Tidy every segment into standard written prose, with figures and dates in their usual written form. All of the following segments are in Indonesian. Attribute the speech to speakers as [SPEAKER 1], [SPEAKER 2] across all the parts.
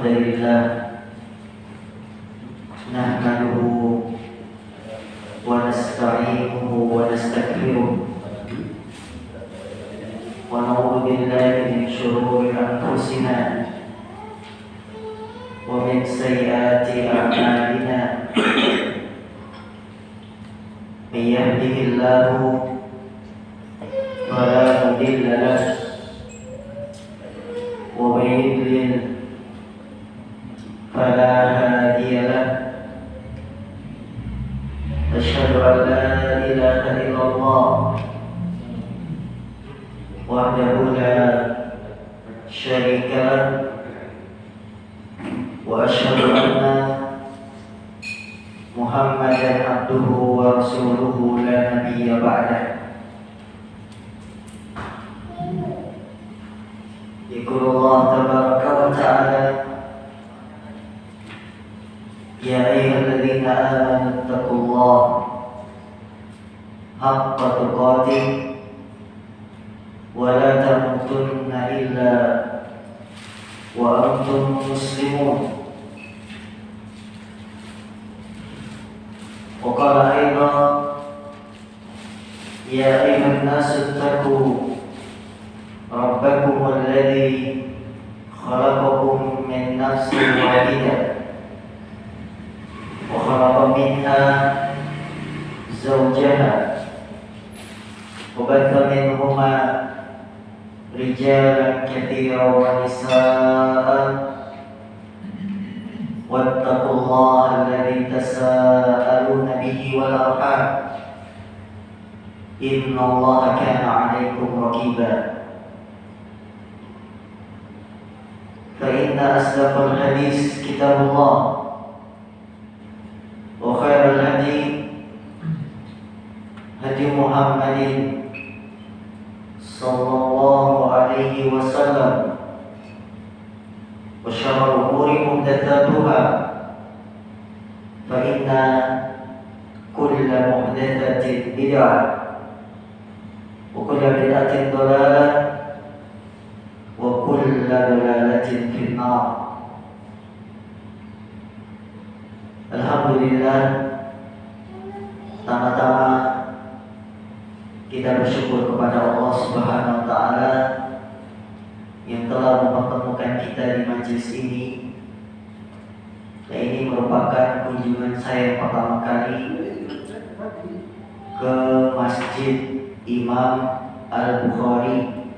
[SPEAKER 1] لله نحمده ونستعينه ونستغفره ونعوذ بالله من شرور أنفسنا ومن سيئات أعمالنا من يهده الله فلا مضل له ومن يضلل فلا هادي له أشهد أن لا إله إلا الله وحده لا شريك له وأشهد أن محمدا عبده ورسوله لا نبي بعده. يقول الله تبارك وتعالى يا أيها الذين آمنوا اتقوا الله حق تقاته ولا تموتن إلا وأنتم مسلمون. وقال أيضا يا أيها الناس اتقوا ربكم الذي خلقكم من نفس واحدة وخلق منها زوجها وبث منهما رجالا كثيرا ونساء واتقوا الله الذي تساءلون به والأرحام إن الله كان عليكم رقيبا. فإن أصدق الحديث كتاب الله وخير الهدي هدي محمد صلى الله عليه وسلم وشر الأمور محدثاتها فإن كل محدثة بدعة وكل بدعة ضلالة وكل ضلالة في النار. Alhamdulillah, pertama-tama kita bersyukur kepada Allah Subhanahu wa taala yang telah mempertemukan kita di majelis ini. Dan ini merupakan kunjungan saya pertama kali ke Masjid Imam Al-Bukhari.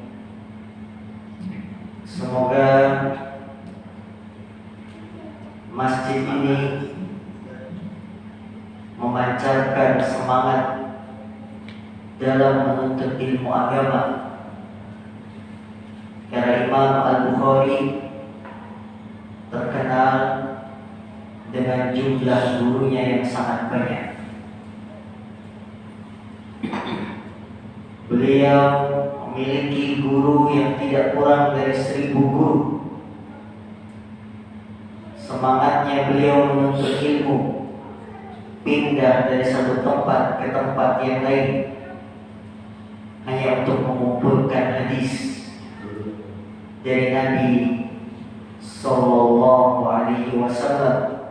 [SPEAKER 1] Semoga masjid ini memancarkan semangat dalam menuntut ilmu agama, karena Imam Al-Bukhari terkenal dengan jumlah gurunya yang sangat banyak. Beliau memiliki guru yang tidak kurang dari 1000 guru. Semangatnya beliau menuntut ilmu, pindah dari satu tempat ke tempat yang lain hanya untuk mengumpulkan hadis dari Nabi Sallallahu Alaihi Wasallam.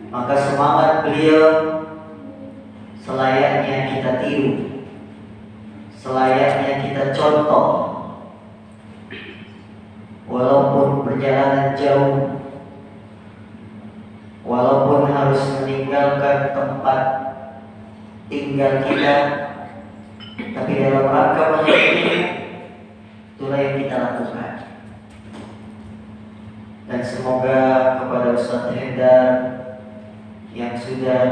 [SPEAKER 1] Maka semangat beliau selayaknya kita tiru, selayaknya kita contoh. Walaupun perjalanan jauh, walaupun harus meninggalkan tempat tinggal kita, tapi dalam rangka menuntut ilmu, itulah yang kita lakukan. Dan semoga kepada Ustaz Hendar yang sudah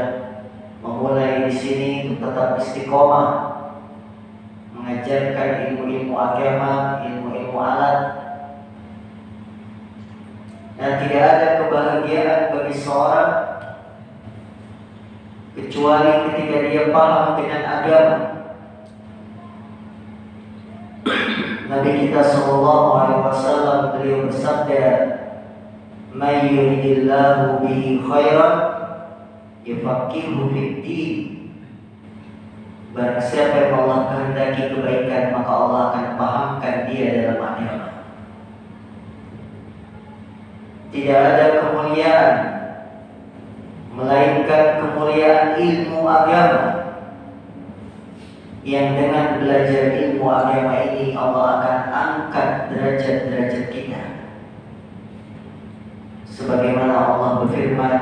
[SPEAKER 1] memulai di sini untuk tetap istiqomah mengajarkan ilmu-ilmu agama, ilmu-ilmu alat. Dan tidak ada kebahagiaan bagi seorang kecuali ketika dia paham dengan agama. Nabi kita Sallallahu Alaihi Wasallam beliau bersabda, "May yuridillahu bihi khairan yufaqihuhu fid-din." Barang siapa yang Allah kehendaki kebaikan, maka Allah akan pahamkan dia dalam agama. tidak ada kemuliaan melainkan kemuliaan ilmu agama, yang dengan belajar ilmu agama ini Allah akan angkat derajat-derajat kita. Sebagaimana Allah berfirman,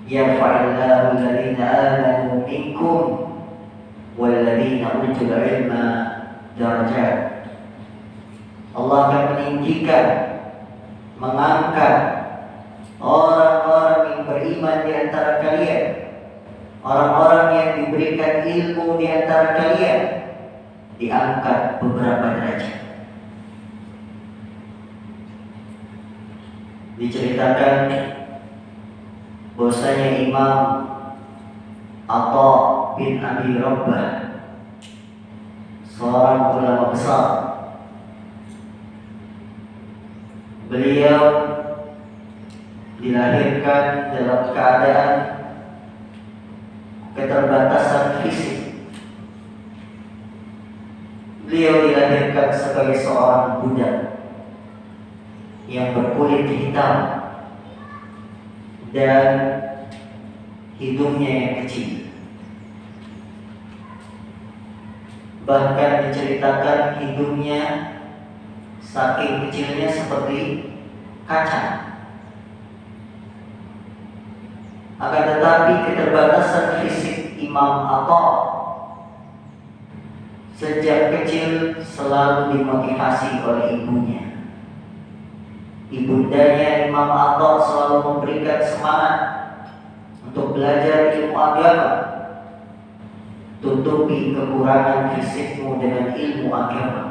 [SPEAKER 1] yarfa'illahu alladhina amanu minkum walladhina utul ilma darajat. Allah akan meninggikan, mengangkat orang-orang yang beriman di antara kalian, orang-orang yang diberikan ilmu di antara kalian, diangkat beberapa derajat. Diceritakan bahwasanya Imam Atha bin Abi Rabbah, seorang ulama besar, beliau dilahirkan dalam keadaan keterbatasan fisik. Beliau dilahirkan sebagai seorang budak yang berkulit hitam dan hidungnya yang kecil. Bahkan diceritakan hidungnya saking kecilnya seperti kaca. Akan tetapi keterbatasan fisik Imam Atha sejak kecil selalu dimotivasi oleh ibunya. Ibundanya Imam Atha selalu memberikan semangat untuk belajar ilmu agama. Tutupi kekurangan fisikmu dengan ilmu agama.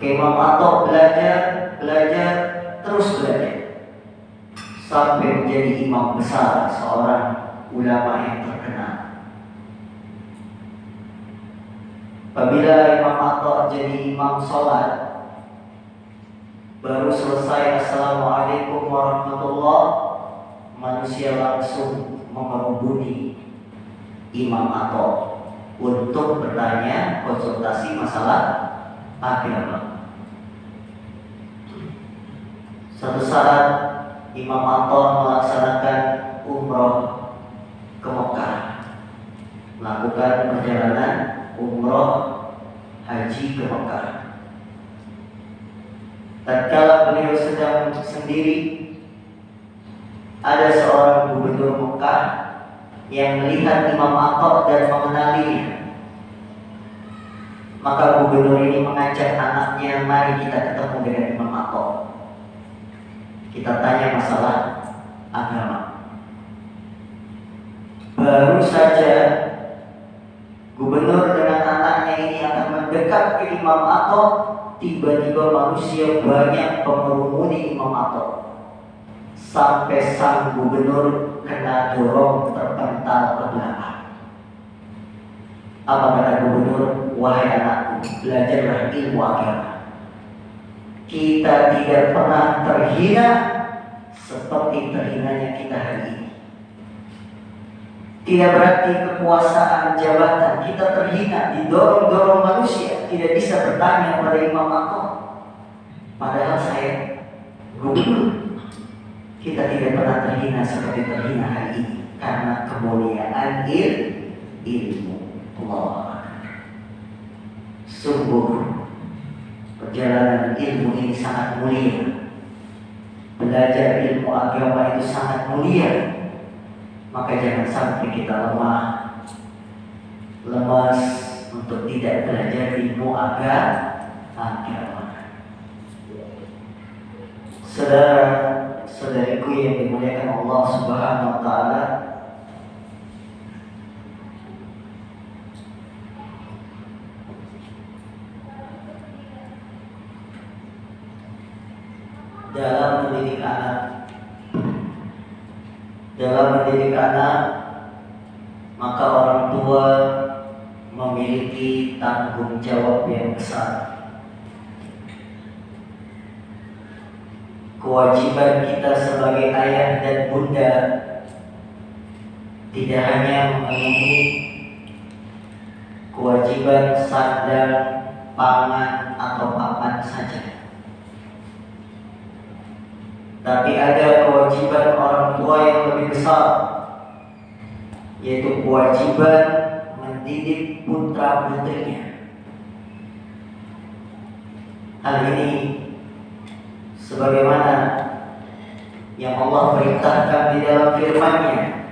[SPEAKER 1] Imam Atha belajar, terus belajar sampai menjadi imam besar, seorang ulama yang terkenal. Apabila Imam Atha jadi imam sholat, baru selesai assalamualaikum warahmatullahi, manusia langsung mengerubuni Imam Atha untuk bertanya, konsultasi masalah agama. Suatu saat Imam Atha melaksanakan umroh ke Mekah, melakukan perjalanan umroh haji ke Mekah. Tatkala beliau sedang sendiri, ada seorang gubernur Mekah yang melihat Imam Atha dan mengenalinya. Maka gubernur ini mengajak anaknya, mari kita ketemu dengan Imam Atha, kita tanya masalah agama. Baru saja gubernur dengan anaknya ini akan mendekat ke Imam Atha, tiba-tiba manusia banyak mengerumuni Imam Atha sampai sang gubernur kena dorong terpental ke belakang. Apa kata gubernur? Wahai anakku, belajarlah ilmu agama. Kita tidak pernah terhina seperti terhinanya kita hari ini. Tidak berarti kekuasaan jabatan kita terhina, didorong-dorong manusia, tidak bisa bertanya pada Imam Atha. Padahal saya gubernur. Kita tidak pernah terhina seperti terhina hari ini karena kemuliaan ilmu Allah. Sungguh perjalanan ilmu ini sangat mulia. Belajar ilmu agama itu sangat mulia. Maka jangan sampai kita lemas untuk tidak belajar ilmu agama. Saudara-saudariku yang dimuliakan Allah Subhanahu wa taala, dalam mendidik anak, maka orang tua memiliki tanggung jawab yang besar. Kewajiban kita sebagai ayah dan bunda tidak hanya memenuhi kewajiban sandang, pangan, atau papan saja. Tapi ada kewajiban orang tua yang lebih besar, yaitu kewajiban mendidik putra putrinya. Hal ini sebagaimana yang Allah perintahkan di dalam firman-Nya,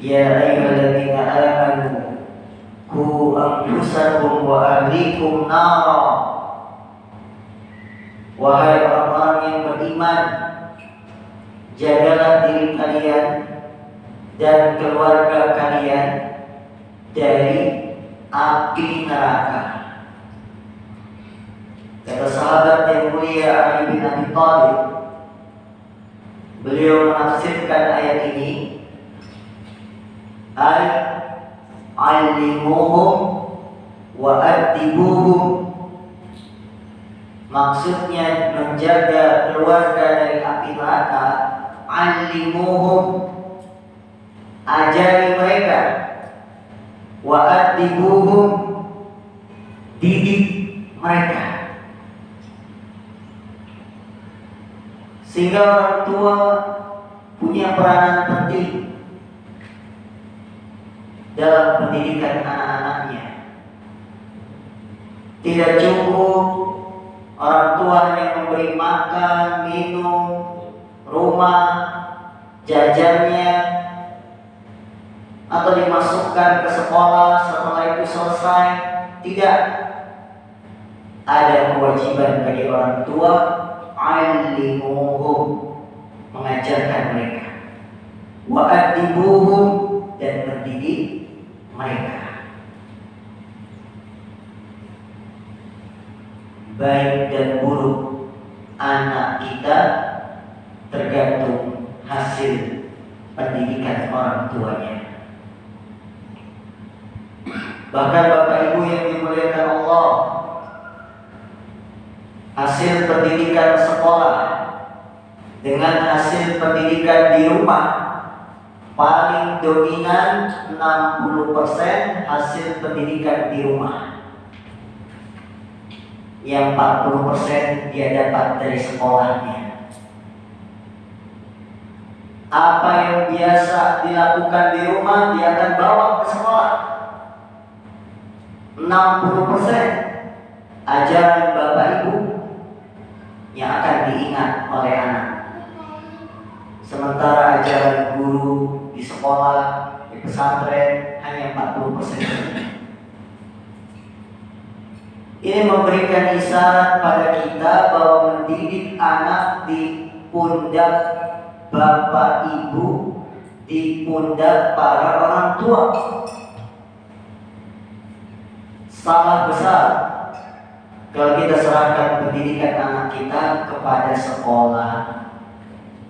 [SPEAKER 1] ya ayyuhalladzina amanu qu anfusakum wa ahlikum nara. Wahai orang-orang yang beriman, jagalah diri kalian dan keluarga kalian dari api neraka. Kata sahabat yang mulia Ali bin Abi Thalib, beliau menafsirkan ayat ini, alimuhum wa adibuhum. Maksudnya menjaga keluarga dari api neraka. Alimuhum, ajari mereka. Wa adibuhum, didik mereka. Sehingga orang tua punya peranan penting dalam pendidikan anak-anaknya. Tidak cukup orang tua hanya memberi makan, minum, rumah, jajannya, atau dimasukkan ke sekolah setelah itu selesai. Tidak. Ada kewajiban bagi orang tua, alimuhum, mengajarkan mereka, wa adibuhum, dan mendidik mereka. Baik dan buruk anak kita tergantung hasil pendidikan orang tuanya. Bahkan Bapak Ibu yang dimuliakan Allah, hasil pendidikan sekolah dengan hasil pendidikan di rumah paling dominan 60% hasil pendidikan di rumah. Yang 40% dia dapat dari sekolahnya. Apa yang biasa dilakukan di rumah dia akan bawa ke sekolah. 60% ajaran Bapak Ibu yang akan diingat oleh anak. Sementara ajaran guru di sekolah, di pesantren hanya 40%. Ini memberikan isyarat pada kita bahwa mendidik anak di pundak Bapak Ibu, di pundak para orang tua. Salah besar kalau kita serahkan pendidikan anak kita kepada sekolah,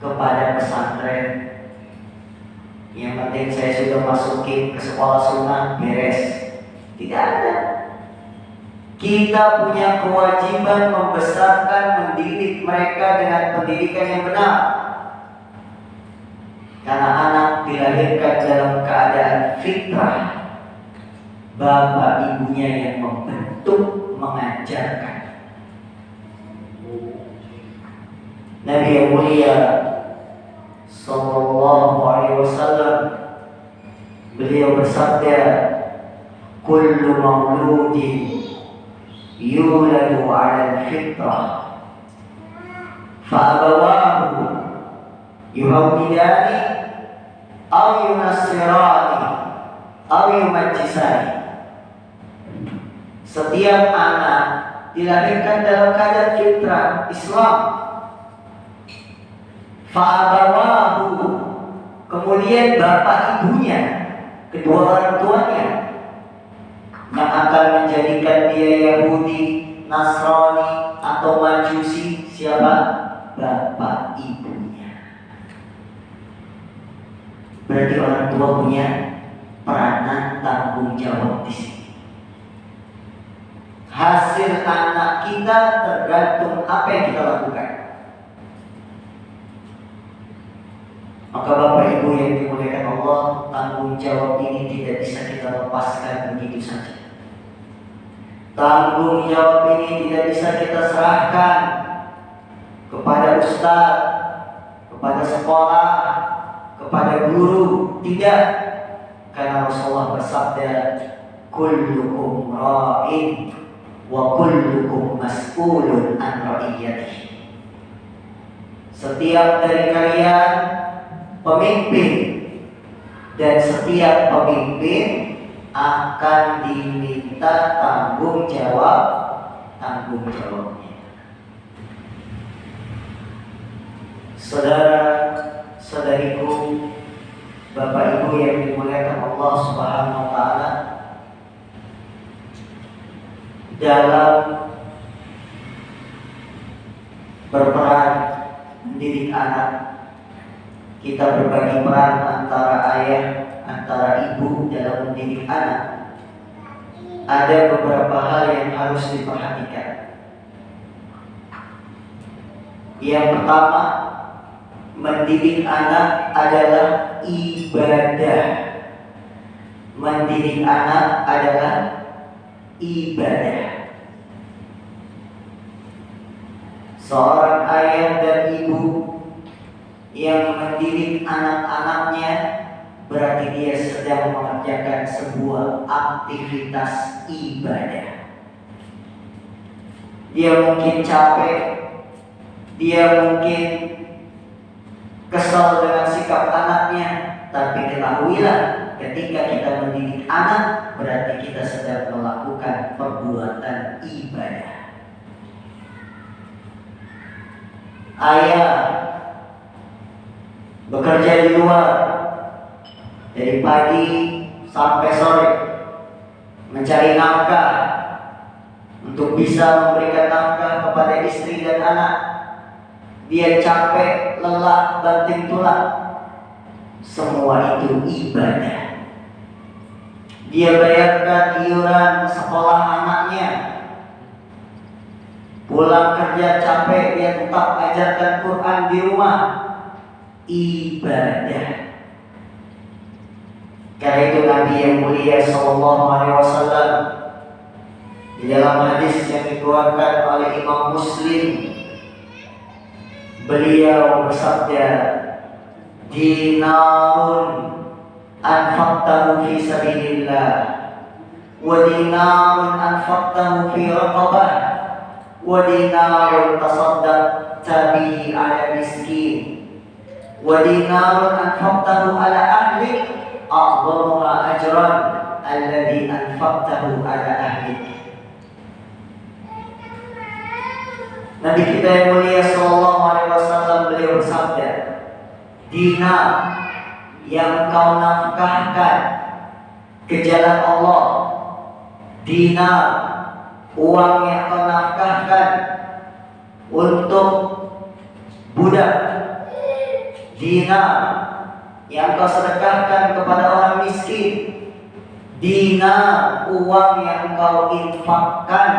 [SPEAKER 1] kepada pesantren. Yang penting saya sudah masukin ke sekolah sunnah, beres. Tidak ada. Kita punya kewajiban membesarkan, mendidik mereka dengan pendidikan yang benar. Karena anak dilahirkan dalam keadaan fitrah, bapak ibunya yang membentuk, mengajarkan. Nabi yang mulia Sallallahu Alaihi Wasallam, beliau bersabda, "Kullu mauludin yuladu 'ala al-fitrah, fa'abawahu yuhawwidani aw yunassirani aw yumajjisani." Setiap anak dilahirkan dalam keadaan fitrah Islam. Fa'abawahu, kemudian bapak ibunya, kedua orang tuanya, yang akan menjadikan dia Yahudi, Nasrani, atau Majusi, siapa? Bapak ibunya. Berarti orang tua punya peranan tanggung jawab di sini. Hasil anak kita tergantung apa yang kita lakukan. Maka Bapak Ibu yang dimuliakan Allah, tanggung jawab ini tidak bisa kita lepaskan begitu saja. Tanggung jawab ini tidak bisa kita serahkan kepada ustaz, kepada sekolah, kepada guru. Tidak, karena Rasulullah bersabda, kullukum ra'in wa kullukum mas'ulun an ra'iyatihi. Setiap dari kalian pemimpin, dan setiap pemimpin akan diminta tanggung jawabnya. Saudara-saudariku, Bapak Ibu yang dimuliakan Allah Subhanahu wa taala, dalam berperan mendidik anak, kita berbagi peran antara ayah, antara ibu dalam mendidik anak. Ada beberapa hal yang harus diperhatikan. Yang pertama, mendidik anak adalah ibadah. Mendidik anak adalah ibadah. Seorang ayah dan ibu yang mendidik anak-anaknya berarti dia sedang mengerjakan sebuah aktivitas ibadah. Dia mungkin capek, dia mungkin kesal dengan sikap anaknya, tapi ketahuilah, ketika kita mendidik anak berarti kita sedang melakukan perbuatan ibadah. Ayah bekerja di luar dari pagi sampai sore, mencari nafkah untuk bisa memberikan nafkah kepada istri dan anak. Dia capek, lelah, banting tulang. Semua itu ibadah. Dia bayarkan iuran sekolah anaknya. Pulang kerja capek, dia tetap ajarkan Quran di rumah. Ibadah. Karena itu Nabi yang mulia Sallallahu Alaihi Wasallam di dalam hadis yang dikeluarkan oleh Imam Muslim, beliau bersabda, dinarun anfaqtahu fi sabilillah, wa dinarun anfaqtahu fi raqabah, wa dinarun tasaddaqta bihi ala miskin, wa dinarun anfaqtahu ala ahlik, a'dhamuha ajran alladhi anfaqtahu ala ahlik. Nabi kita yang mulia Sallallahu Alaihi Wasallam beliau bersabda, dinar yang kau nafkahkan ke jalan Allah, dinar uang yang kau nafkahkan untuk budak, dinar yang kau sedekahkan kepada orang miskin, dinar uang yang kau infakkan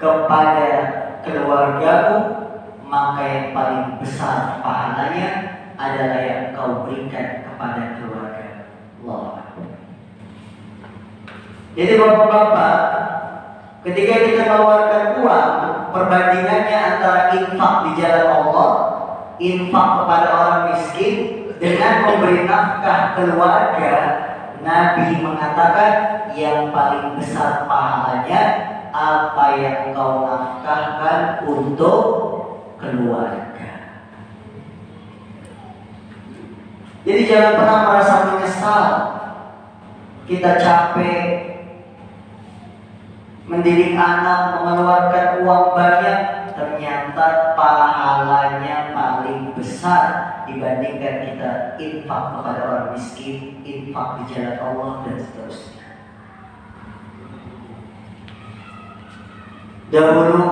[SPEAKER 1] kepada keluargamu, maka yang paling besar pahalanya adalah yang kau berikan kepada keluarga Allah. Jadi bapak-bapak, ketika kita mengeluarkan uang, perbandingannya antara infak di jalan Allah, infak kepada orang miskin, dengan memberi nafkah keluarga, Nabi mengatakan yang paling besar pahalanya apa yang kau nafkahkan untuk keluarga. Jadi jangan pernah merasa menyesal. Kita capek mendidik anak, mengeluarkan uang banyak, ternyata pahalanya paling besar dibandingkan kita infak kepada orang miskin, infak di jalan Allah, dan seterusnya. Dahulu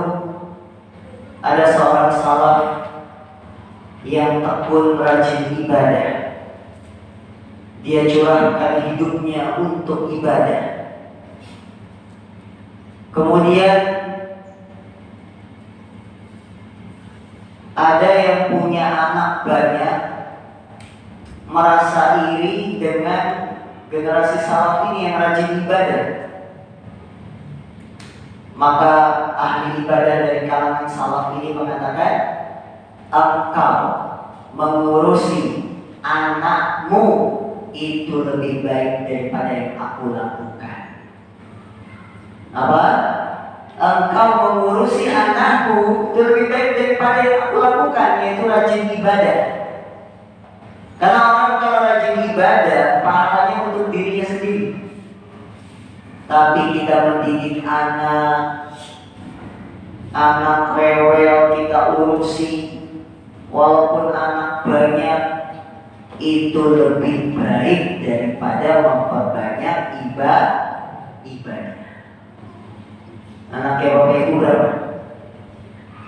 [SPEAKER 1] ada seorang salaf yang tekun rajin ibadah. Dia curahkan hidupnya untuk ibadah. Kemudian ada yang punya anak banyak, merasa iri dengan generasi salaf ini yang rajin ibadah. Maka ahli ibadah dari kalangan salaf ini mengatakan, engkau mengurusi anakmu itu lebih baik daripada yang aku lakukan. Apa? Engkau mengurusi anakku itu lebih baik daripada yang aku lakukan, yaitu rajin ibadah. Karena orang kalau rajin ibadah, pahalanya untuk dirinya sendiri. Tapi kita mendidik anak rewel kita urusi, walaupun anak banyak, itu lebih baik daripada memperbanyak ibadah. Anaknya bapak ibu berapa?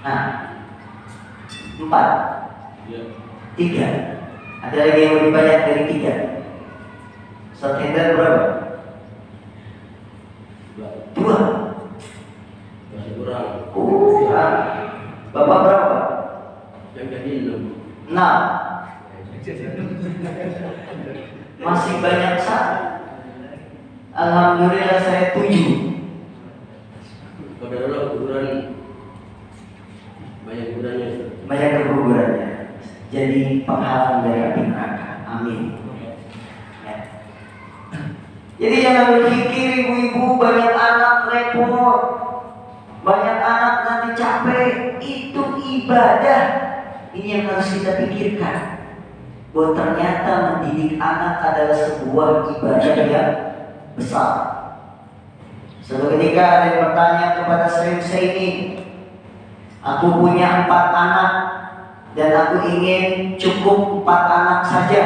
[SPEAKER 1] Nah, 4, 3. Ada lagi yang lebih banyak dari 3. Ustaz Hendar berapa? 2.
[SPEAKER 2] Masih kurang.
[SPEAKER 1] Kurang. Bapak berapa?
[SPEAKER 2] Yang jadi 6.
[SPEAKER 1] 6. Masih banyak satu. Alhamdulillah saya 7.
[SPEAKER 2] Pada Allah kuburan banyak kuburannya.
[SPEAKER 1] Banyak kegugurannya. Jadi penghalang dari api neraka. Amin. Ya. Jadi jangan berpikir ibu-ibu banyak anak repot, banyak anak nanti capek. Itu ibadah. Ini yang harus kita pikirkan. Bahwa ternyata mendidik anak adalah sebuah ibadah yang besar. Suatu ketika ada yang bertanya kepada saya ini, aku punya 4 anak dan aku ingin cukup 4 anak saja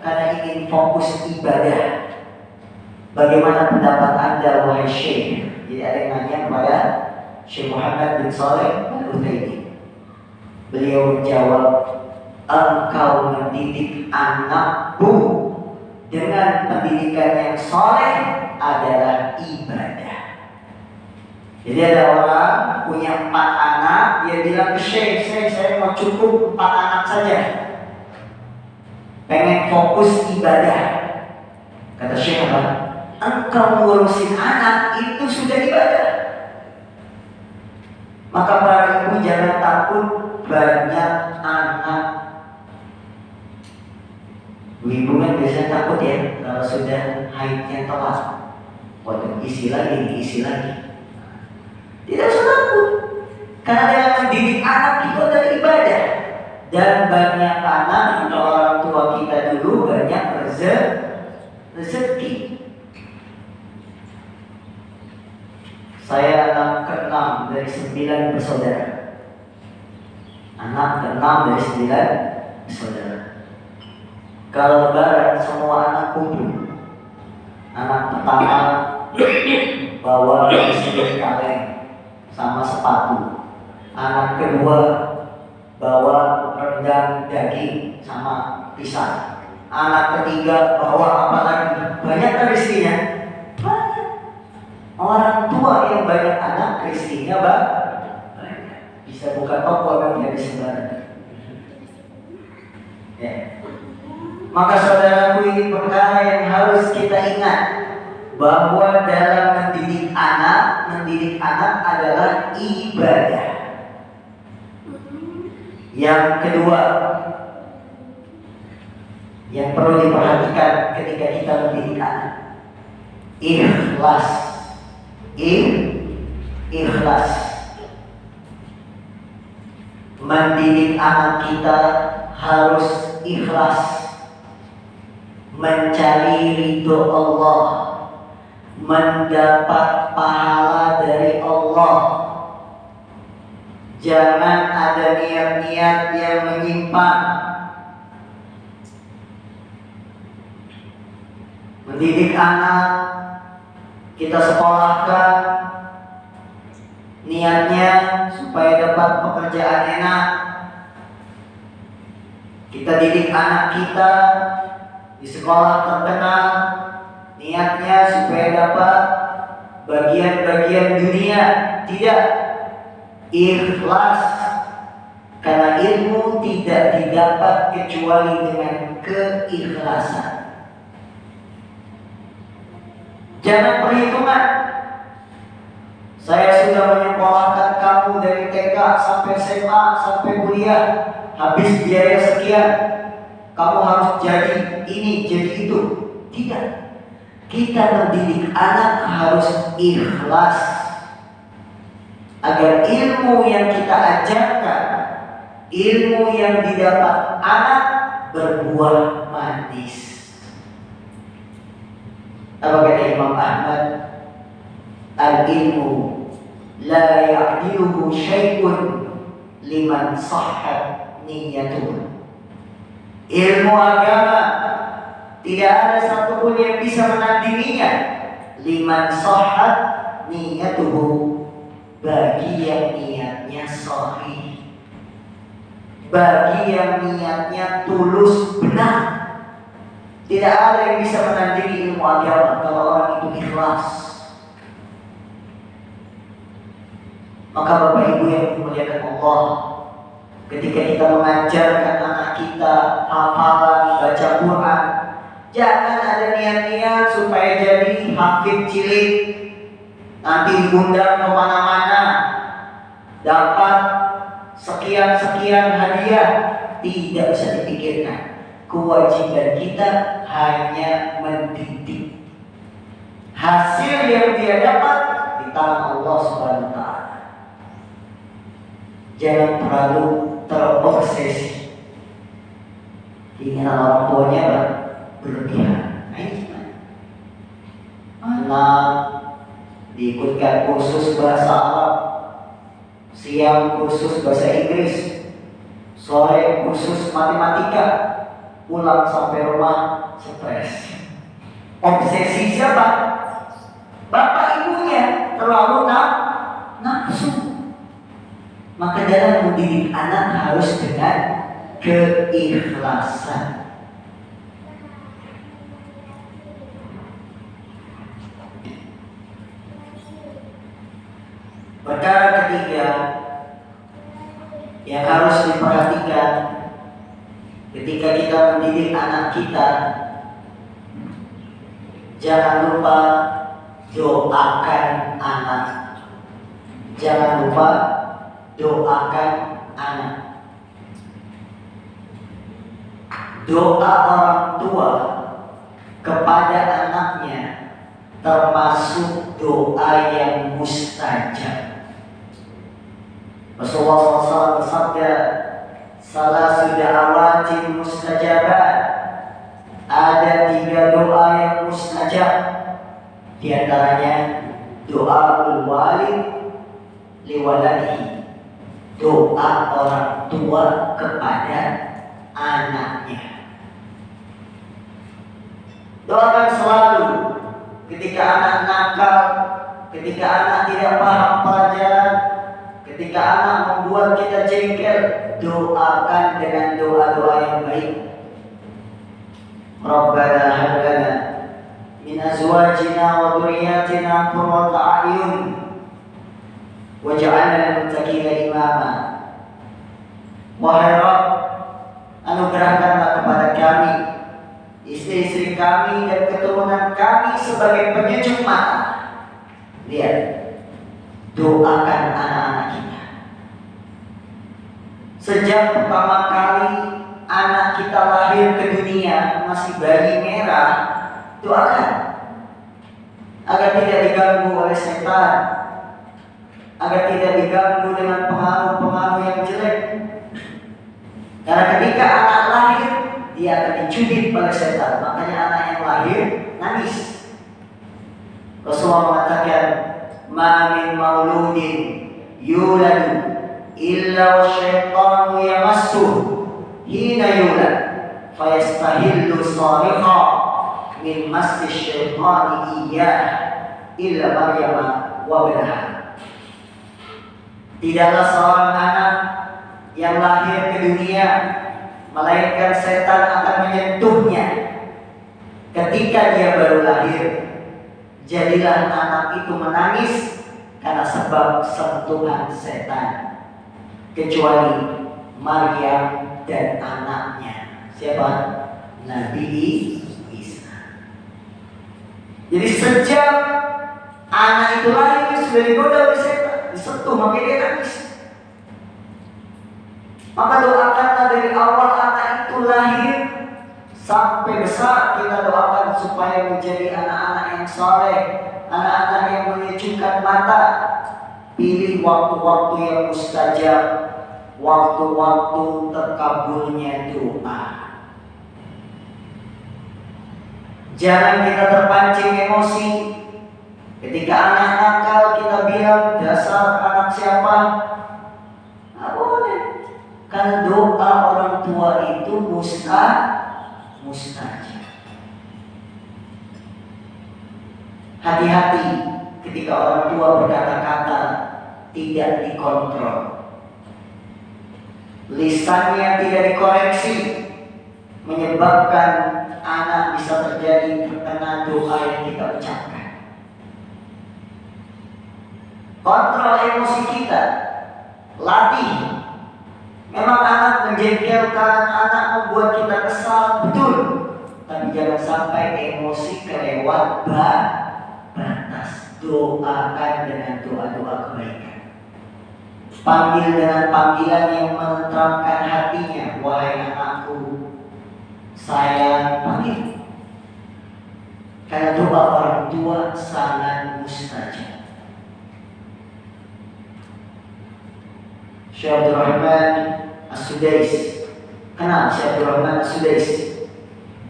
[SPEAKER 1] karena ingin fokus ibadah. Bagaimana pendapat Anda wahai Syekh? Jadi ada yang nanya kepada Syekh Muhammad bin Shalih Al-Utsaimin. Beliau menjawab, engkau mendidik anakmu dengan pendidikan yang soleh adalah ibadah. Jadi ada orang punya 4 anak, dia bilang ke Syekh, saya mau cukup 4 anak saja, pengen fokus ibadah. Kata Syekh apa? Engkau ngurusin anak itu sudah ibadah. Maka para ibu jangan takut banyak anak. Ibu kan biasanya takut ya kalau sudah haidnya telat. Waduh, isi lagi. Tidak usah takut, karena dalam mendidik anak itu adalah ibadah. Dan banyak anak untuk orang tua kita dulu banyak rezeki. Saya anak ke-6 dari 9 bersaudara. Anak ke-6 dari 9 bersaudara. Kalau lebaran semua anak kumpul. Anak pertama bawa bisikleta kaleng sama sepatu. Anak kedua bawa rendang daging sama pisang. Anak ketiga bawa apa lagi? Banyak kan rezekinya? Banyak. Orang tua yang banyak anak rezekinya banyak. Bisa buka toko kan dari sembarang. Ya. Maka saudaraku, ini perkara yang harus kita ingat, bahwa dalam mendidik anak adalah ibadah. Yang kedua yang perlu diperhatikan ketika kita mendidik anak, ikhlas. Ikhlas. Mendidik anak kita harus ikhlas, mencari ridho Allah, mendapat pahala dari Allah. Jangan ada niat-niat yang menyimpang. Mendidik anak, kita sekolahkan, niatnya supaya dapat pekerjaan enak. Kita didik anak kita di sekolah terkenal, niatnya supaya dapat bagian-bagian dunia. Tidak, ikhlas, karena ilmu tidak didapat kecuali dengan keikhlasan. Jangan perhitungan. Saya sudah menyekolahkan kamu dari TK sampai SMA sampai kuliah. habis biaya sekian, kamu harus jadi ini, jadi itu. Tidak. Kita mendidik anak harus ikhlas, agar ilmu yang kita ajarkan, ilmu yang didapat anak berbuah manis. Apa kata Imam Ahmad? Al-ilmu la ya'diluhu syai'un liman sahhat niyyatuhu. Ilmu agama tidak ada satupun yang bisa menandinginya. Liman sahhat niyyatuhu, bagi yang niatnya sahih, bagi yang niatnya tulus benar. Tidak ada yang bisa menandingi ilmu agama kalau orang itu ikhlas. Maka Bapak Ibu yang dimuliakan Allah, ketika kita mengajarkan anak kita hafalan baca Quran, jangan ada niat-niat supaya jadi hafid cilik, nanti diundang kemana-mana, dapat sekian-sekian hadiah. Tidak bisa dipikirkan. Kewajiban kita hanya mendidik. Hasil yang dia dapat di tangan Allah Subhanahu wa Ta'ala. Jangan terlalu terobsesi. Keinginan orang tuanya berlebihan. Nah, ini gimana? Anak diikutkan kursus bahasa Arab, siang kursus bahasa Inggris, sore kursus matematika, pulang sampai rumah stres. Obsesi siapa? Bapak ibunya terlalu nafsu. Maka dalam mendidik anak harus dengan keikhlasan. Perkara ketiga yang harus diperhatikan ketika kita mendidik anak kita, jangan lupa doakan anak. Jangan lupa doakan anak. Doa orang tua kepada anaknya termasuk doa yang mustajab. Rasulullah SAW bersabda, "Salasu da'awatin mustajabat." Ada 3 doa yang mustajab. Di antaranya doa walid liwaladihi, doa orang tua kepada anaknya. Doakan selalu ketika anak nakal, ketika anak tidak paham pelajaran, ketika anak membuat kita jengkel, doakan dengan doa-doa yang baik. Rabbana hab lana min azwajina wa dhurriyyatina qurrata a'yun waj'alna lil muttaqina imama. Wahai Rabb, anugerahkanlah kepada kami, istri-istri kami dan keturunan kami sebagai penyejuk mata. Lihat, doakan anak-anak kita. Sejak pertama kali anak kita lahir ke dunia, masih bayi merah, doakan agar tidak diganggu oleh setan, agar tidak diganggu dengan pengaruh-pengaruh yang jelek. Karena ketika anak lahir, dia akan dicubit oleh setan. Makanya anak yang lahir nangis. Rasulullah mengatakan, "Ma min mauludin yuladu illa syaitanu yamassuh hina yulad fayastahillu sarikha min massi syaitani iyyah illa Maryama wa ibnaha." Tidaklah seorang anak yang lahir ke dunia melainkan setan akan menyentuhnya ketika dia baru lahir. Jadilah anak itu menangis karena sebab sentuhan setan, kecuali Maryam dan anaknya. Siapa? Nabi Isa. Jadi sejak anak itu lahir sudah digoda oleh setan, disentuh, makanya dia nangis. Maka doakanlah dari awal anak itu lahir sampai besar, kita doakan supaya menjadi anak-anak yang soleh, anak-anak yang menyejukkan mata. Pilih waktu-waktu yang mustajab, waktu-waktu terkabulnya doa. Jangan kita terpancing emosi. Ketika anak nakal kita bilang dasar anak siapa? Nggak boleh. Karena doa orang tua itu mustajab. Hati-hati ketika orang tua berkata-kata tidak dikontrol, lisannya tidak dikoreksi, menyebabkan anak bisa terjadi terkena doa yang kita ucapkan. Kontrol emosi kita, latih. Memang anak menjengkelkan, anak membuat kita kesal, betul. Tapi jangan sampai emosi kelewat batas. Doakan dengan doa-doa kebaikan. Panggil dengan panggilan yang menenteramkan hatinya. Wahai anakku, sayang, panggil. Karena doa orang tua sangat mustajab. Syekh Abdul Rahman As-Sudais, kenal Syekh Abdul Rahman As-Sudais,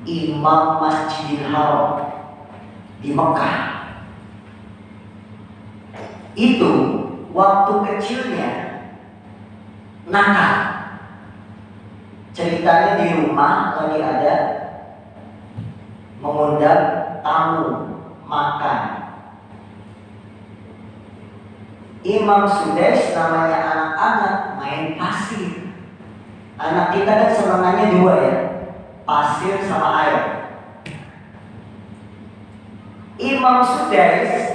[SPEAKER 1] Imam Masjidil Haram di Mekah. Itu waktu kecilnya nakal. Ceritanya di rumah lagi ada mengundang tamu makan. Imam Sudais namanya anak-anak main pasir. Anak kita kan senangannya dua ya, pasir sama air. Imam Sudais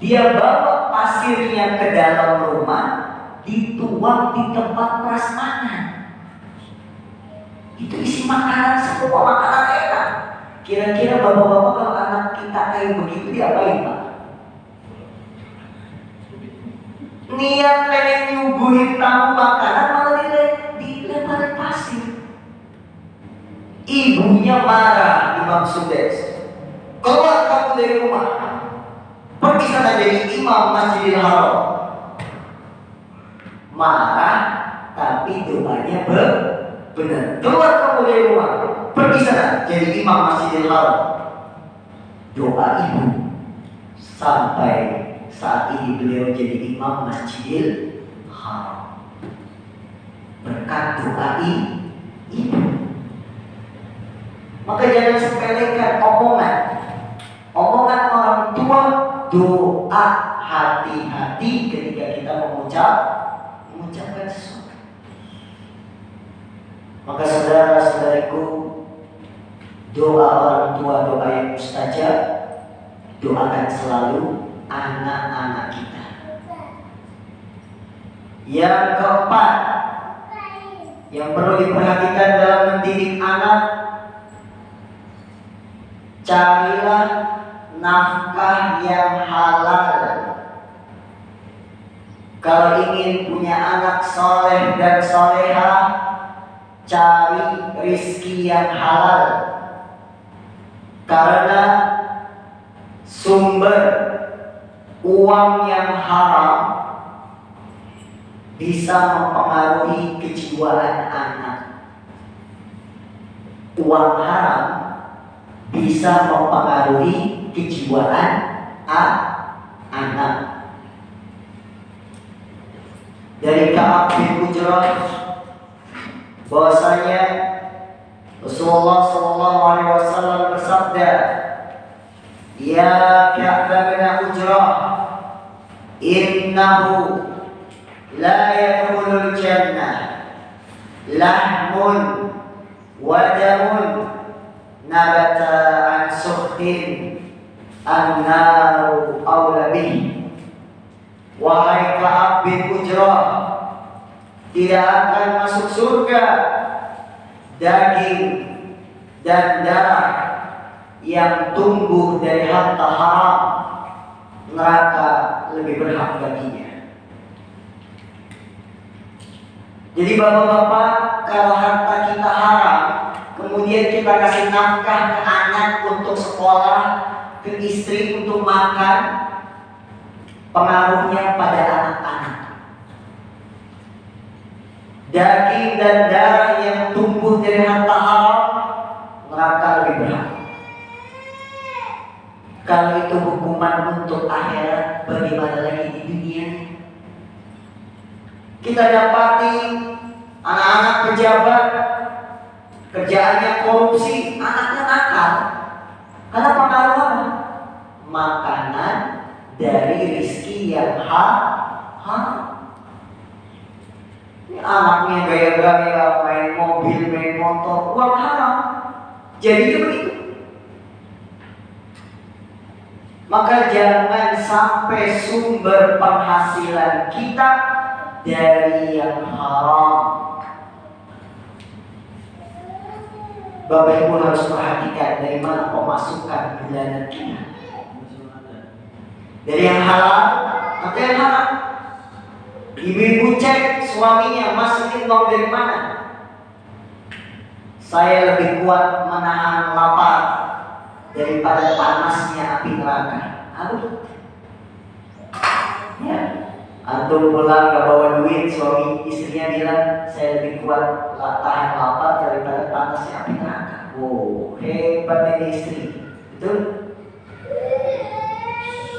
[SPEAKER 1] dia bawa pasirnya ke dalam rumah, dituang di tempat prasmanan. Itu isi makanan, semua makanan enak. Kira-kira bapak-bapak kalau anak kita kayak begitu diapain Pak? Niat pengen nyuguhin tamu makanan malah dilemparin pasir. Ibunya marah, Imam Sudais. Keluar kamu dari rumah, pergi sana jadi imam Masjidil Haram. Marah, tapi doanya benar. Keluar kamu dari rumah, pergi sana jadi imam Masjidil Haram. Doa ibu sampai saat ini beliau jadi imam Masjidil Haram berkat doa ibu. Maka jangan sepelekan omongan orang tua. Doa, hati-hati ketika kita mengucapkan sesuatu. Maka saudara-saudariku, doa orang tua doa yang mustajab. Doakan selalu anak-anak kita. Yang keempat yang perlu diperhatikan dalam mendidik anak, carilah nafkah yang halal. Kalau ingin punya anak soleh dan soleha, cari rizki yang halal. Karena sumber uang yang haram bisa mempengaruhi kejiwaan anak. Uang haram bisa mempengaruhi kejiwaan anak. Dari Ka'ab bin Ujrah bahwasanya Rasulullah SAW bersabda, "Ya Ka'ab bin Ujrah, innahu la yadkhulul jannah lahmun wa damun nabata an suhtin an-naru awla bih." Wahai Ka'ab bin Ujrah, tidak akan masuk surga daging dan darah yang tumbuh dari harta haram. Neraka lebih berhak baginya. Jadi bapak-bapak, kalau harta kita haram, kemudian kita kasih nafkah ke anak untuk sekolah, ke istri untuk makan, pengaruhnya pada anak-anak. Daging dan darah yang tumbuh dari harta haram, neraka lebih berat. Kalau itu hukuman untuk akhirat, bagaimana lagi di dunia? Kita dapati anak-anak pejabat kerjaannya korupsi, anaknya nakal. Karena pengaruh apa? Makanan dari rezeki yang haram. Anaknya gaya-gaya, main mobil, main motor, uang haram. Jadinya begitu. Maka jangan sampai sumber penghasilan kita dari yang haram. Bapak Ibu harus perhatikan dari mana pemasukan bulanan kita. Dari yang halal atau yang haram. Ibu-ibu cek suaminya masukin uang dari mana. Saya lebih kuat menahan lapar daripada panasnya api neraka. Aduh. Ya. Antum pulang gak bawa duit, suami istrinya bilang saya lebih kuat tahan lapar daripada panasnya api neraka. Wow, hebat ini istri. Betul?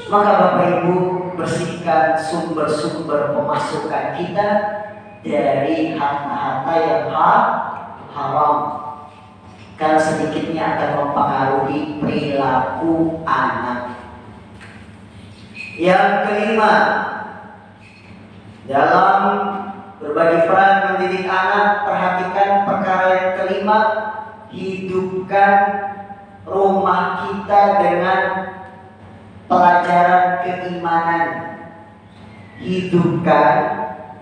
[SPEAKER 1] Maka Bapak Ibu bersihkan sumber-sumber pemasukan kita dari harta-harta yang haram. Karena sedikitnya akan mempengaruhi perilaku anak. Yang kelima, dalam berbagi peran mendidik anak, perhatikan perkara yang kelima, hidupkan rumah kita dengan pelajaran keimanan. Hidupkan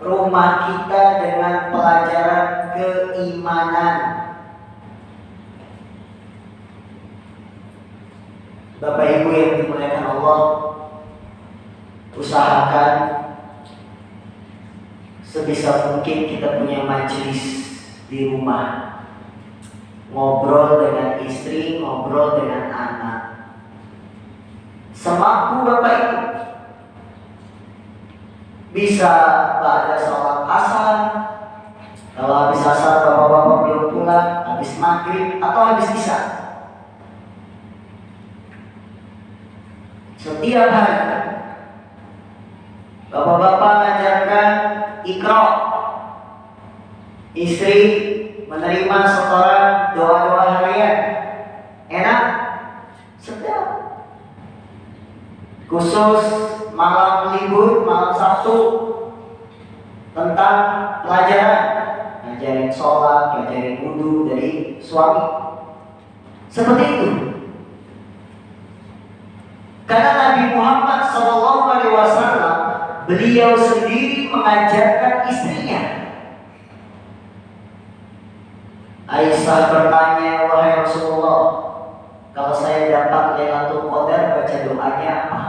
[SPEAKER 1] rumah kita dengan pelajaran keimanan. Bapak Ibu yang dimuliakan Allah, usahakan sebisa mungkin kita punya majelis di rumah, ngobrol dengan istri, ngobrol dengan anak, semampu Bapak Ibu. Bisa pada sholat asar, kalau habis asar bapak-bapak belum pulang, habis maghrib atau habis isya. Setiap hari bapak-bapak mengajarkan Iqra. Istri menerima setoran doa-doa harian. Enak? Sedap. Khusus malam libur, malam Sabtu, tentang pelajaran, ngajarin sholat, ngajarin wudu dari suami. Seperti itu. Karena Nabi Muhammad SAW, beliau sendiri mengajarkan istrinya. Aisyah bertanya, wahai Rasulullah, kalau saya dapat Lailatul Qadar, baca doanya apa?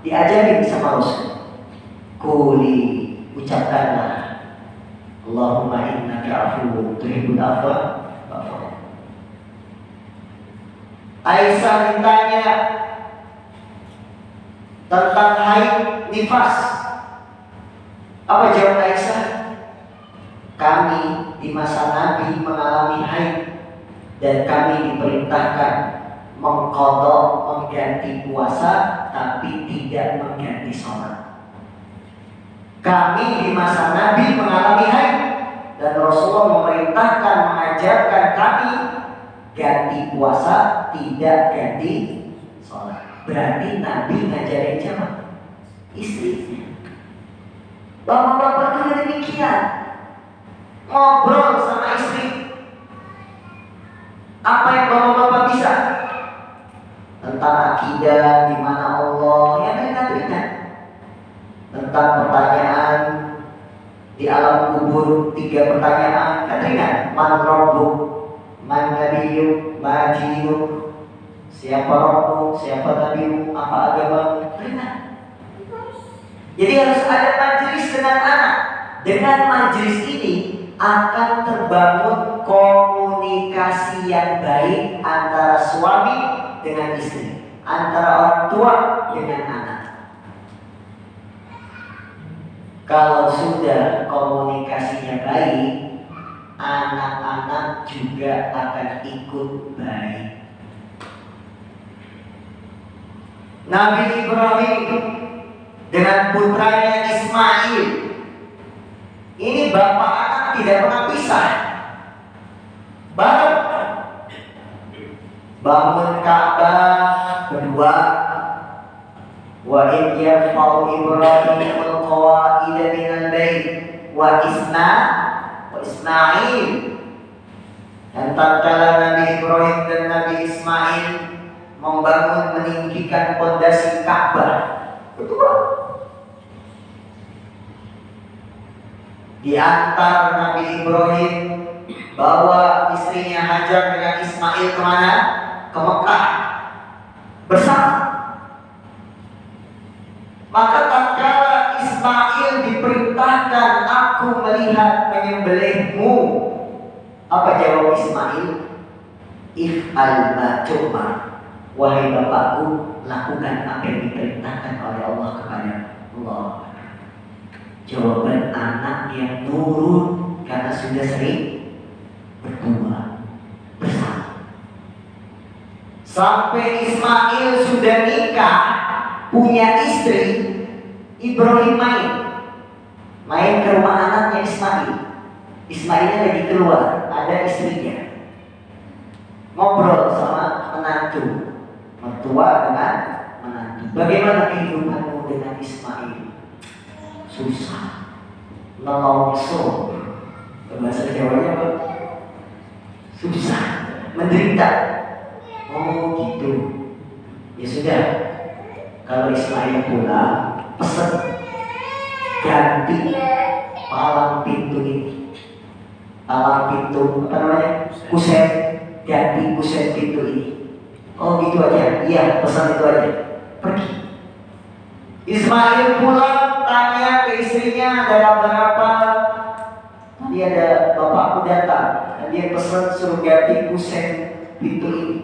[SPEAKER 1] Diajarin sama Rasul. Quli, ucapkanlah, Allahumma innaka afuwwun tuhibbul afwa fa'fu. Aisyah ditanya tentang haid nifas. Apa jawab Aisyah? Kami di masa Nabi mengalami haid dan kami diperintahkan mengqadha, mengganti puasa, tapi tidak mengganti sholat. Kami di masa Nabi mengalami haid dan Rasulullah memerintahkan, mengajarkan kami ganti puasa, tidak ganti sholat. Berarti Nabi ngajarin siapa? Istrinya. Bapak-bapak juga demikian, ngobrol sama istri. Apa yang bapak-bapak bisa? Tentang akidah, di mana Allah, yang ringan-ringan. Tentang pertanyaan di alam kubur, 3 pertanyaan, kan ringan. Man rabbuk, man nabiyuk, ma dinuk. Siapa Rabbu, siapa Nabimu, apa agamamu, ringan. Jadi harus ada majelis dengan anak. Dengan majelis ini akan terbangun komunikasi yang baik antara suami dengan istri, antara orang tua dengan anak. Kalau sudah komunikasinya baik, anak-anak juga akan ikut baik. Nabi Ibrahim dengan putranya Ismail, ini bapak anak tidak pernah pisah. Bangun Ka'bah berdua. Wa idh yarfa'u Ibrahimul qawa'ida minal bait wa Ismail. Dan tatkala Nabi Ibrahim dan Nabi Ismail membangun meninggikan pondasi Ka'bah berdua. Diantar Nabi Ibrahim bawa istrinya Hajar dengan Ismail kemana? Ke Mekah bersama. Maka tatkala Ismail diperintahkan, aku melihat menyembelihmu, apa jawab Ismail? If'al ma tu'mar. Wahai bapakku, lakukan apa yang diperintahkan oleh Allah kepada Allah. Jawaban anak yang nurut karena sudah sering berdua bersama. Sampai Ismail sudah nikah, punya istri, Ibrahim main ke rumah anaknya Ismail. Ismailnya lagi keluar, ada istrinya, ngobrol sama menantu, mertua dengan menantu. Bagaimana kehidupanmu dengan Ismail? Susah, nelongso. Bahasa Jawanya apa? Susah, menderita. Oh gitu. Ya sudah, kalau Ismail pulang, pesan ganti palang pintu ini. Palang pintu, apa namanya? Kusen, ganti kusen pintu ini. Oh gitu aja, iya pesan itu aja. Pergi. Ismail pulang, tanya ke istrinya, ada kabar apa? Tadi ada bapakku datang, dan dia pesan suruh ganti kusen pintu ini.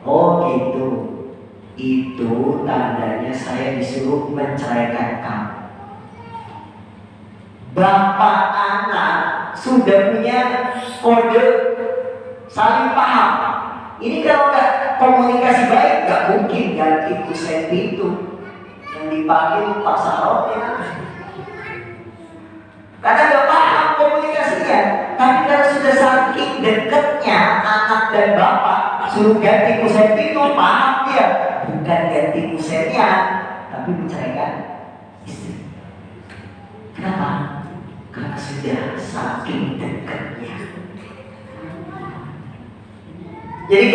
[SPEAKER 1] Oh gitu. Itu tandanya saya disuruh menceraikan kamu. Bapak anak sudah punya kode saling paham. Ini kalau nggak komunikasi baik, nggak mungkin ganti kusen pintu yang dipanggil Pak Sarot ya. Karena nggak paham komunikasinya. Tapi kalau sudah saking dekatnya anak dan bapak, suruh ganti kusen pintu, paham dia. Bukan ganti kusennya, tapi menceraikan istri. Kenapa? Karena sudah saking dekatnya. Jadi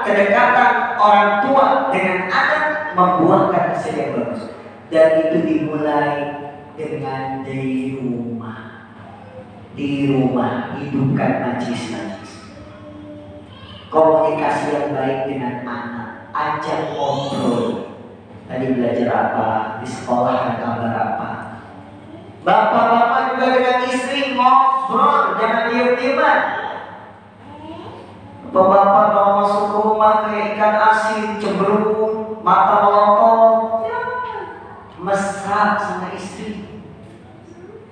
[SPEAKER 1] kedekatan orang tua dengan anak membuahkan hasil yang bagus. Dan itu dimulai dengan di rumah. Di rumah hidupkan najis-najis. Komunikasi yang baik dengan anak, ajak ngobrol. Tadi belajar apa, di sekolah ada kabar apa. Bapak-bapak juga dengan istri ngobrol, jangan diam-diaman. Bapak-bapak kalau masuk ke rumah kayak ikan asin, cemberut, mata melotot, mesra sama istri.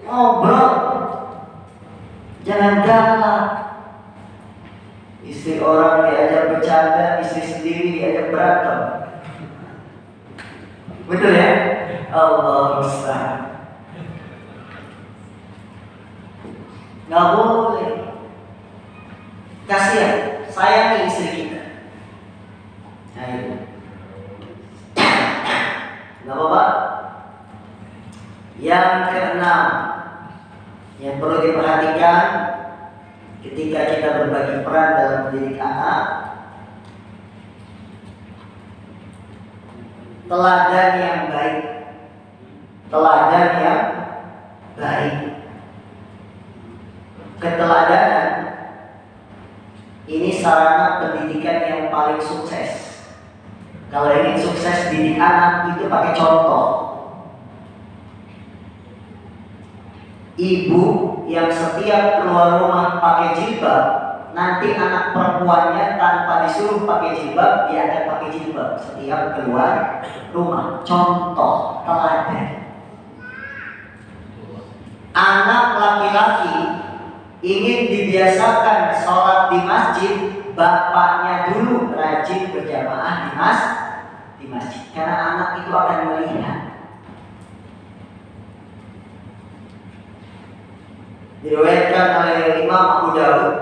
[SPEAKER 1] Ngobrol, jangan galak. Istri orang diajak bercanda, istri sendiri diajak berantem. Betul ya? Allah musta'an. Nggak boleh. Kasihan, sayangi istri kita. Ayo. Nggak apa-apa. Yang keenam, yang perlu diperhatikan ketika kita berbagi peran dalam mendidik anak, teladan yang baik. Teladan yang baik. Keteladanan ini sarana pendidikan yang paling sukses. Kalau ingin sukses didik anak, itu pakai contoh. Ibu yang setiap keluar rumah pakai jilbab, nanti anak perempuannya tanpa disuruh pakai jilbab, dia akan pakai jilbab setiap keluar rumah. Contoh teladan. Anak laki-laki ingin dibiasakan sholat di masjid, bapaknya dulu rajin berjamaah di masjid. Karena anak itu akan melihat. Diriwayatkan oleh Imam Abu Dawud,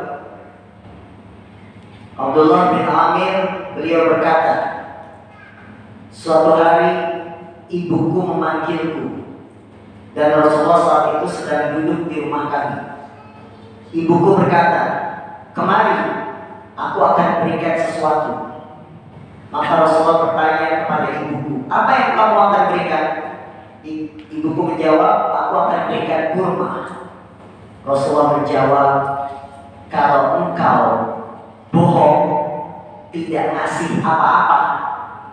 [SPEAKER 1] Abdullah bin Amir, beliau berkata, suatu hari ibuku memanggilku dan Rasulullah saat itu sedang duduk di rumah kami. Ibuku berkata, kemari, aku akan berikan sesuatu. Maka Rasulullah bertanya kepada ibuku, apa yang kamu akan berikan? Ibuku menjawab, aku akan berikan kurma. Rasulullah menjawab, kalau engkau bohong, tidak ngasih apa-apa,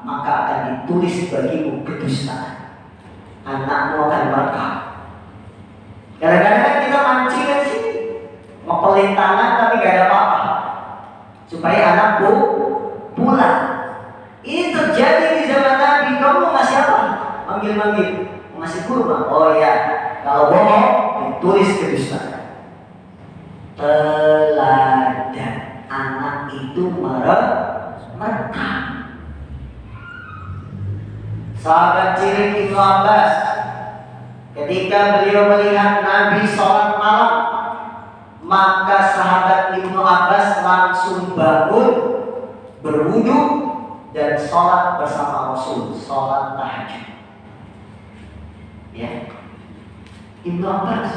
[SPEAKER 1] maka akan ditulis bagimu kedustaan. Anakmu akan merekam. Kadang-kadang kita mancing kan sih, ngepelin tangan tapi gak ada apa-apa, supaya anakku pulang. Ini terjadi di zaman Nabi. Kamu mau ngasih apa? Manggil-manggil, mau ngasih kurma. Oh ya, kalau bohong ditulis kedustaan. Teladan. Anak itu merekam. Sahabat cilik Ibnu Abbas, ketika beliau melihat Nabi sholat malam, maka sahabat Ibnu Abbas langsung bangun, berwudu dan sholat bersama Rasul, sholat tahajud. Ya, Ibnu Abbas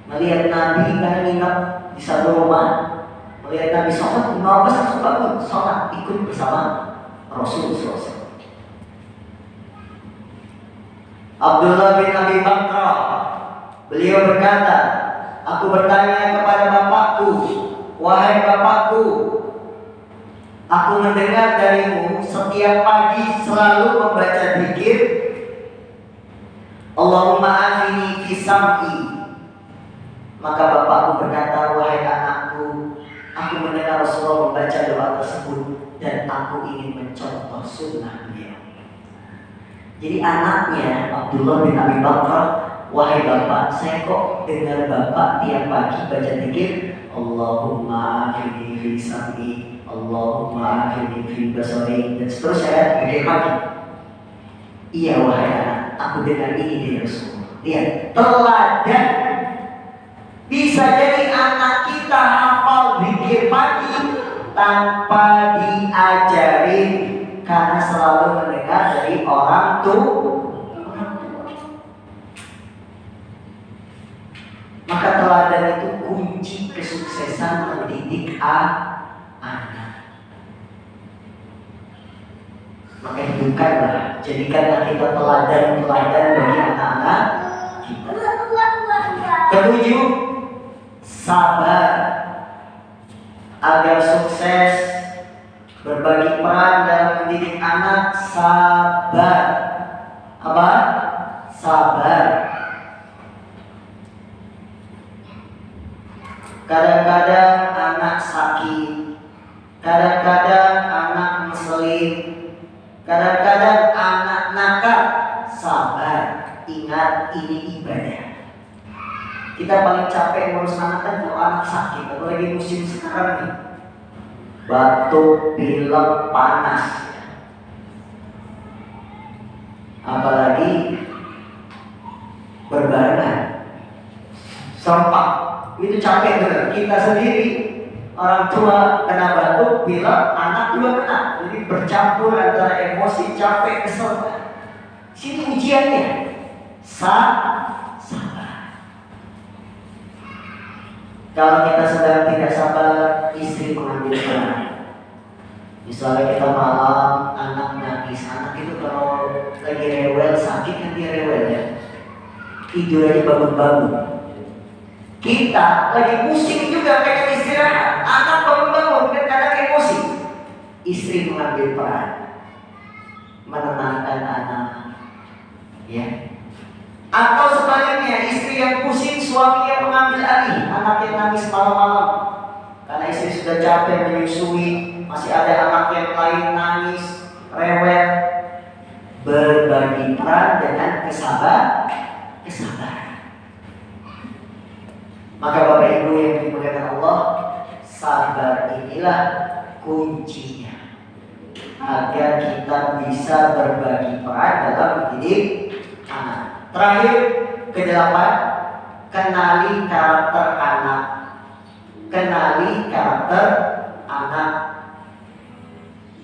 [SPEAKER 1] melihat Nabi karena nginap di satu rumah, melihat Nabi sholat, Ibnu Abbas langsung bangun, sholat ikut bersama Rasul SAW. Abdullah bin Abi Bakrah, beliau berkata, aku bertanya kepada bapakku, wahai bapakku, aku mendengar darimu setiap pagi selalu membaca zikir, Allahumma afini fi sam'i. Maka bapakku berkata, wahai anakku, aku mendengar Rasulullah membaca doa tersebut dan aku ingin mencontoh sunnah beliau. Jadi anaknya Abdullah bin Abi Bakrah, wahai bapak, saya kok dengar bapak tiap pagi baca zikir, Allahumma afini fi sam'i, Allahumma afini fi basari, dan seterusnya zikir pagi. Iya wahai anak, aku dengar ini dari Rasulullah. Lihat, teladan. Bisa jadi anak kita hafal zikir pagi tanpa diajarin, karena selalu mendengar dari orang tua. Maka teladan itu kunci kesuksesan mendidik anak. Maka hidupkanlah, jadikanlah kita teladan-teladan bagi anak-anak kita. Ketujuh, sabar. Agar sukses berbagi peran dalam mendidik anak, sabar. Apa? Sabar. Kadang-kadang anak sakit, kadang-kadang anak ngeselin, kadang-kadang anak nakal. Sabar. Ingat, ini ibadah. Kita paling capek ngurus anak kan kalau anak sakit, apalagi musim sekarang nih, batuk, pilek, panas, apalagi berbarengan, serempak, itu capek bener. Kita sendiri orang tua kena batuk, pilek, anak juga kena, jadi bercampur antara emosi, capek, kesel. Sini ujiannya, sabar. Kalau kita sedang tidak sabar, istri mengambil peran. Misalnya kita malam, anak nangis. Anak itu kalau lagi rewel, sakit kan dia rewel ya, tidur aja bangun-bangun. Kita lagi pusing juga, pengen istirahat, anak bangun-bangun kan kadang emosi. Istri mengambil peran, menenangkan anak, ya. Atau sebaliknya, istri yang pusing, suami berbagi peran dengan kesabaran. Maka Bapak Ibu yang dimuliakan Allah, sabar inilah kuncinya agar kita bisa berbagi peran dalam mendidik anak. Terakhir, kedelapan, kenali karakter anak. Kenali karakter anak.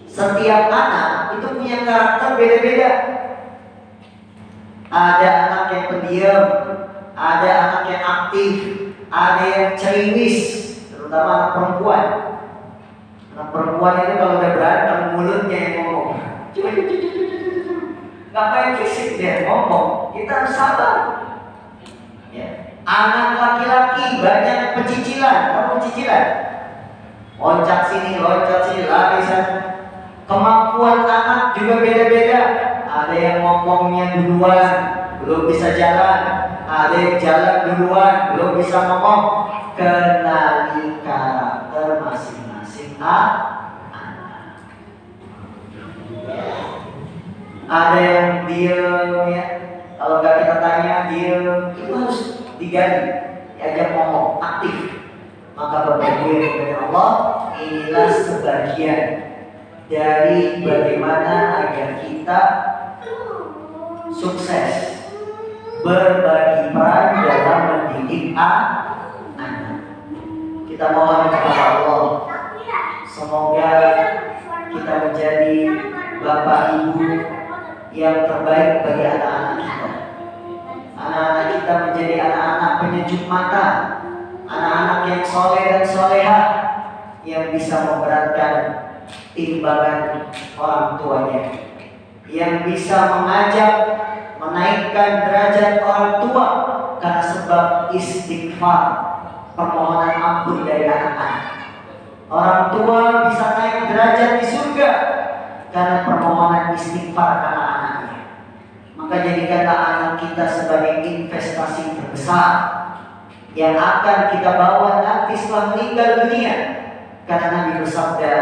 [SPEAKER 1] Setiap anak itu punya karakter beda-beda. Ada anak yang pendiam, ada anak yang aktif, ada yang ceriwis, terutama anak perempuan. Anak perempuan itu kalau udah berantem mulutnya yang ngomong. Ngapain fisik dia ngomong? Kita harus sabar. Ya. Anak laki-laki banyak pecicilan. Kamu pecicilan? Loncat sini, lari sana. Kemampuan anak juga beda-beda. Ada yang ngomongnya duluan, belum bisa jalan. Ada yang jalan duluan, belum bisa ngomong. Kenali karakter masing-masing anak. Ada yang diem ya. Kalau nggak kita tanya diem, itu harus digali, diajak ngomong, aktif. Maka Bapak Ibu yang dimuliakan Allah, inilah sebagian dari bagaimana agar kita sukses berbagi peran dalam mendidik anak. Kita mohon kepada Allah, semoga kita menjadi Bapak Ibu yang terbaik bagi anak-anak kita. Anak-anak kita menjadi anak-anak penyejuk mata, anak-anak yang soleh dan solehah, yang bisa memberatkan timbangan orang tuanya, yang bisa mengajak menaikkan derajat orang tua karena sebab istighfar, permohonan ampun dari anak-anak. Orang tua bisa naik derajat di surga karena permohonan istighfar anak-anaknya. Maka jadikanlah anak kita sebagai investasi terbesar yang akan kita bawa nanti setelah meninggal dunia. Karena Nabi bersabda,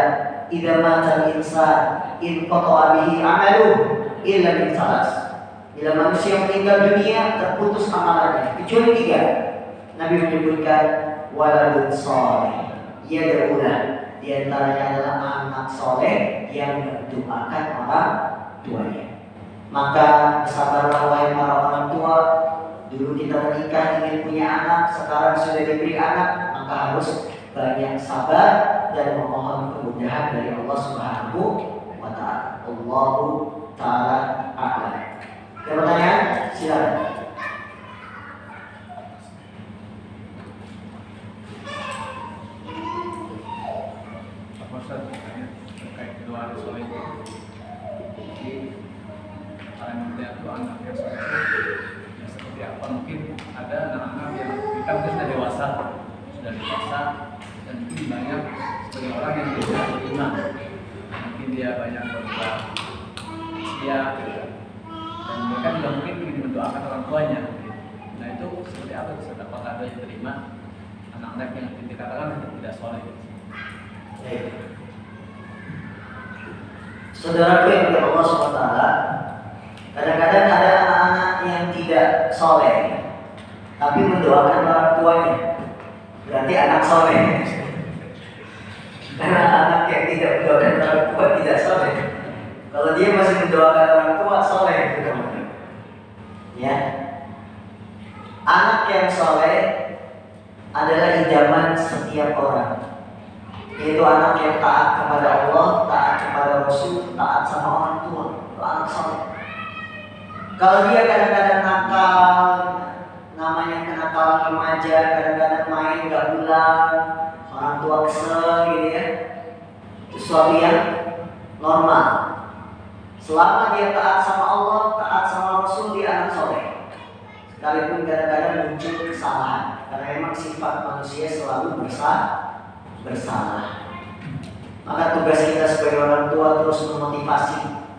[SPEAKER 1] "Idza matal insan in qata'a bihi 'amaluhu illa min salas." Bila manusia meninggal dunia, terputus amalannya kecuali 3. Nabi menyebutkan waladun shalih yad'ulah. Di antaranya adalah anak soleh yang mendoakan orang tuanya. Maka sabarlah wahai para orang tua. Dulu kita menikah ingin punya anak, sekarang sudah diberi anak, maka harus banyak sabar dan memohon kemudahan dari Allah Subhanahu wa Ta'ala. Allahu Ta'ala a'lam. Ada pertanyaan? Silakan.
[SPEAKER 3] Ustaz, terkait kedua anak soleh itu, jadi paling penting itu anak yang soleh itu ya seperti apa? Mungkin ada anak-anak yang kita mungkin sudah dewasa, dan mungkin banyak sebagai orang yang tidak beriman, mungkin dia banyak berubah usia, dan mereka juga mungkin ingin mendoakan orang tuanya. Nah itu seperti apa? Apakah ada yang terima anak-anak yang dikatakan tidak soleh?
[SPEAKER 1] Saudaraku yang dimuliakan Allah SWT, kadang-kadang ada anak-anak yang tidak soleh tapi mendoakan orang tuanya, berarti anak soleh. Karena anak yang tidak mendoakan orang tua tidak soleh. Kalau dia masih mendoakan orang tua, soleh itu. Ya, anak yang soleh adalah idaman setiap orang, yaitu anak yang taat kepada Allah, taat kepada Rasul, taat sama orang tua. Itu anak soleh. Kalau dia kadang-kadang nakal, namanya kenakalan remaja, kadang-kadang main gak pulang, orang tua kesel gitu ya, itu suatu yang normal. Selama dia taat sama Allah, taat sama Rasul, dia anak soleh. Sekalipun kadang-kadang muncul kesalahan, karena memang sifat manusia selalu bersalah. Maka tugas kita sebagai orang tua terus memotivasi